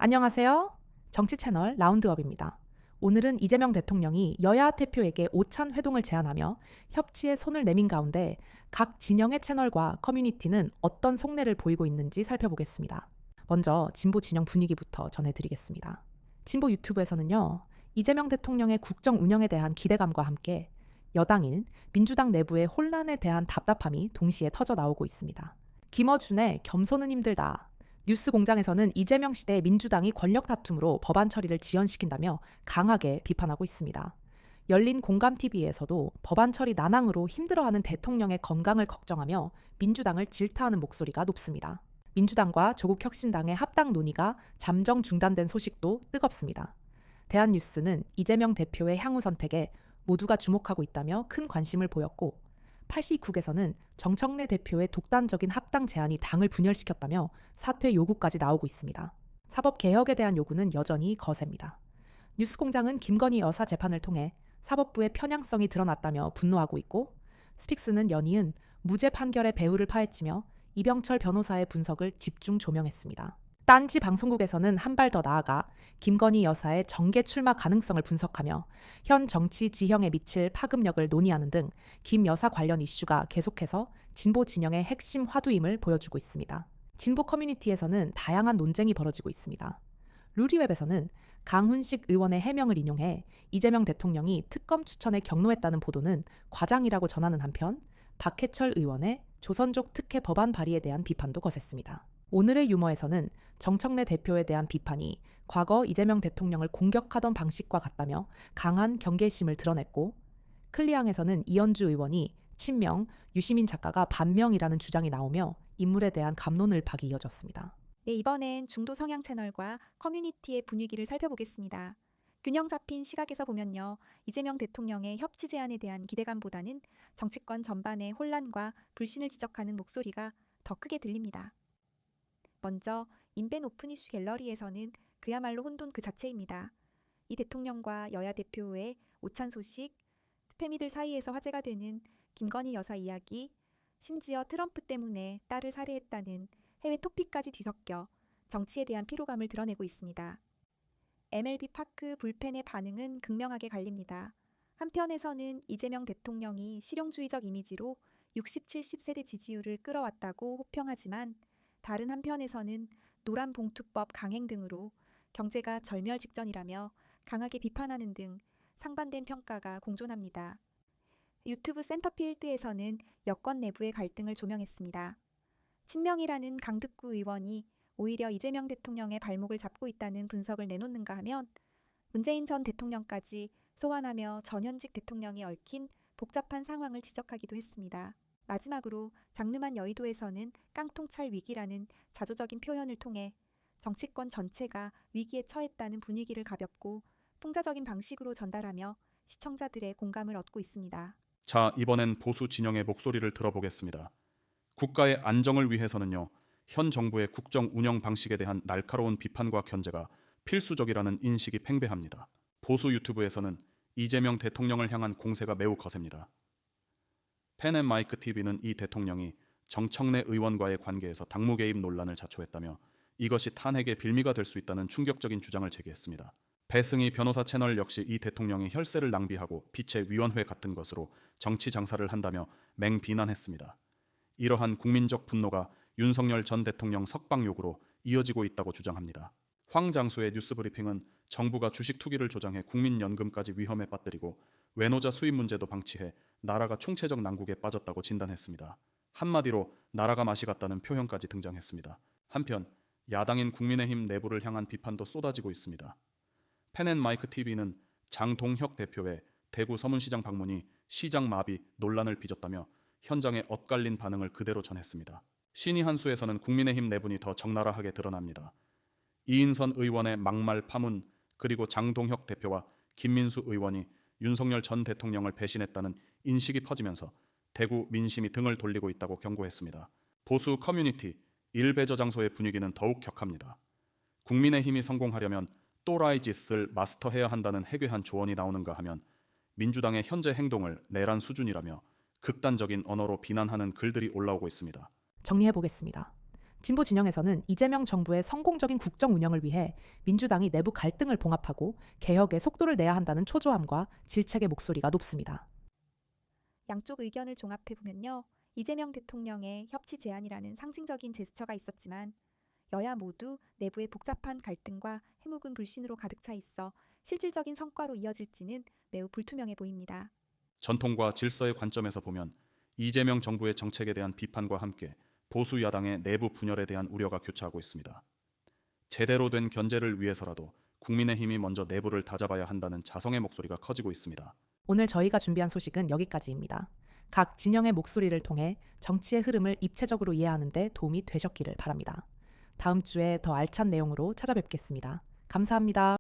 안녕하세요. 정치 채널 라운드업입니다. 오늘은 이재명 대통령이 여야 대표에게 오찬 회동을 제안하며 협치에 손을 내민 가운데 각 진영의 채널과 커뮤니티는 어떤 속내를 보이고 있는지 살펴보겠습니다. 먼저 진보 진영 분위기부터 전해드리겠습니다. 진보 유튜브에서는요, 이재명 대통령의 국정 운영에 대한 기대감과 함께 여당인 민주당 내부의 혼란에 대한 답답함이 동시에 터져 나오고 있습니다. 김어준의 겸손은 힘들다. 뉴스공장에서는 이재명 시대 민주당이 권력 다툼으로 법안 처리를 지연시킨다며 강하게 비판하고 있습니다. 열린 공감TV에서도 법안 처리 난항으로 힘들어하는 대통령의 건강을 걱정하며 민주당을 질타하는 목소리가 높습니다. 민주당과 조국혁신당의 합당 논의가 잠정 중단된 소식도 뜨겁습니다. 대한뉴스는 이재명 대표의 향후 선택에 모두가 주목하고 있다며 큰 관심을 보였고, 80국에서는 정청래 대표의 독단적인 합당 제안이 당을 분열시켰다며 사퇴 요구까지 나오고 있습니다. 사법개혁에 대한 요구는 여전히 거셉니다. 뉴스공장은 김건희 여사 재판을 통해 사법부의 편향성이 드러났다며 분노하고 있고, 스픽스는 연이은 무죄 판결의 배후를 파헤치며 이병철 변호사의 분석을 집중 조명했습니다. 딴지 방송국에서는 한 발 더 나아가 김건희 여사의 정계 출마 가능성을 분석하며 현 정치 지형에 미칠 파급력을 논의하는 등 김 여사 관련 이슈가 계속해서 진보 진영의 핵심 화두임을 보여주고 있습니다. 진보 커뮤니티에서는 다양한 논쟁이 벌어지고 있습니다. 루리웹에서는 강훈식 의원의 해명을 인용해 이재명 대통령이 특검 추천에 경로했다는 보도는 과장이라고 전하는 한편, 박해철 의원의 조선족 특혜 법안 발의에 대한 비판도 거셌습니다. 오늘의 유머에서는 정청래 대표에 대한 비판이 과거 이재명 대통령을 공격하던 방식과 같다며 강한 경계심을 드러냈고, 클리앙에서는 이현주 의원이 친명, 유시민 작가가 반명이라는 주장이 나오며 인물에 대한 갑론을박이 이어졌습니다. 네, 이번엔 중도 성향 채널과 커뮤니티의 분위기를 살펴보겠습니다. 균형 잡힌 시각에서 보면요, 이재명 대통령의 협치 제안에 대한 기대감보다는 정치권 전반의 혼란과 불신을 지적하는 목소리가 더 크게 들립니다. 먼저 인벤 오픈 이슈 갤러리에서는 그야말로 혼돈 그 자체입니다. 이 대통령과 여야 대표의 오찬 소식, 스패미들 사이에서 화제가 되는 김건희 여사 이야기, 심지어 트럼프 때문에 딸을 살해했다는 해외 토픽까지 뒤섞여 정치에 대한 피로감을 드러내고 있습니다. MLB 파크 불펜의 반응은 극명하게 갈립니다. 한편에서는 이재명 대통령이 실용주의적 이미지로 60, 70세대 지지율을 끌어왔다고 호평하지만, 다른 한편에서는 노란봉투법 강행 등으로 경제가 절멸 직전이라며 강하게 비판하는 등 상반된 평가가 공존합니다. 유튜브 센터필드에서는 여권 내부의 갈등을 조명했습니다. 친명이라는 강득구 의원이 오히려 이재명 대통령의 발목을 잡고 있다는 분석을 내놓는가 하면, 문재인 전 대통령까지 소환하며 전현직 대통령이 얽힌 복잡한 상황을 지적하기도 했습니다. 마지막으로 장르만 여의도에서는 깡통찰 위기라는 자조적인 표현을 통해 정치권 전체가 위기에 처했다는 분위기를 가볍고 풍자적인 방식으로 전달하며 시청자들의 공감을 얻고 있습니다. 자, 이번엔 보수 진영의 목소리를 들어보겠습니다. 국가의 안정을 위해서는요, 현 정부의 국정 운영 방식에 대한 날카로운 비판과 견제가 필수적이라는 인식이 팽배합니다. 보수 유튜브에서는 이재명 대통령을 향한 공세가 매우 거셉니다. 펜앤마이크 TV는 이 대통령이 정청래 의원과의 관계에서 당무 개입 논란을 자초했다며 이것이 탄핵의 빌미가 될 수 있다는 충격적인 주장을 제기했습니다. 배승희 변호사 채널 역시 이 대통령이 혈세를 낭비하고 빛의 위원회 같은 것으로 정치 장사를 한다며 맹비난했습니다. 이러한 국민적 분노가 윤석열 전 대통령 석방 요구로 이어지고 있다고 주장합니다. 황장수의 뉴스브리핑은 정부가 주식 투기를 조장해 국민연금까지 위험에 빠뜨리고 외노자 수입 문제도 방치해 나라가 총체적 난국에 빠졌다고 진단했습니다. 한마디로 나라가 맛이 갔다는 표현까지 등장했습니다. 한편 야당인 국민의힘 내부를 향한 비판도 쏟아지고 있습니다. 펜앤마이크 TV는 장동혁 대표의 대구 서문시장 방문이 시장 마비 논란을 빚었다며 현장의 엇갈린 반응을 그대로 전했습니다. 신의 한수에서는 국민의힘 내분이 더 적나라하게 드러납니다. 이인선 의원의 막말 파문, 그리고 장동혁 대표와 김민수 의원이 윤석열 전 대통령을 배신했다는 인식이 퍼지면서 대구 민심이 등을 돌리고 있다고 경고했습니다. 보수 커뮤니티 일베저 장소의 분위기는 더욱 격합니다. 국민의힘이 성공하려면 또라이 짓을 마스터해야 한다는 해괴한 조언이 나오는가 하면 민주당의 현재 행동을 내란 수준이라며 극단적인 언어로 비난하는 글들이 올라오고 있습니다. 정리해보겠습니다. 진보 진영에서는 이재명 정부의 성공적인 국정 운영을 위해 민주당이 내부 갈등을 봉합하고 개혁에 속도를 내야 한다는 초조함과 질책의 목소리가 높습니다. 양쪽 의견을 종합해 보면요. 이재명 대통령의 협치 제안이라는 상징적인 제스처가 있었지만 여야 모두 내부의 복잡한 갈등과 해묵은 불신으로 가득 차 있어 실질적인 성과로 이어질지는 매우 불투명해 보입니다. 전통과 질서의 관점에서 보면 이재명 정부의 정책에 대한 비판과 함께 보수 야당의 내부 분열에 대한 우려가 교차하고 있습니다. 제대로 된 견제를 위해서라도 국민의힘이 먼저 내부를 다잡아야 한다는 자성의 목소리가 커지고 있습니다. 오늘 저희가 준비한 소식은 여기까지입니다. 각 진영의 목소리를 통해 정치의 흐름을 입체적으로 이해하는 데 도움이 되셨기를 바랍니다. 다음 주에 더 알찬 내용으로 찾아뵙겠습니다. 감사합니다.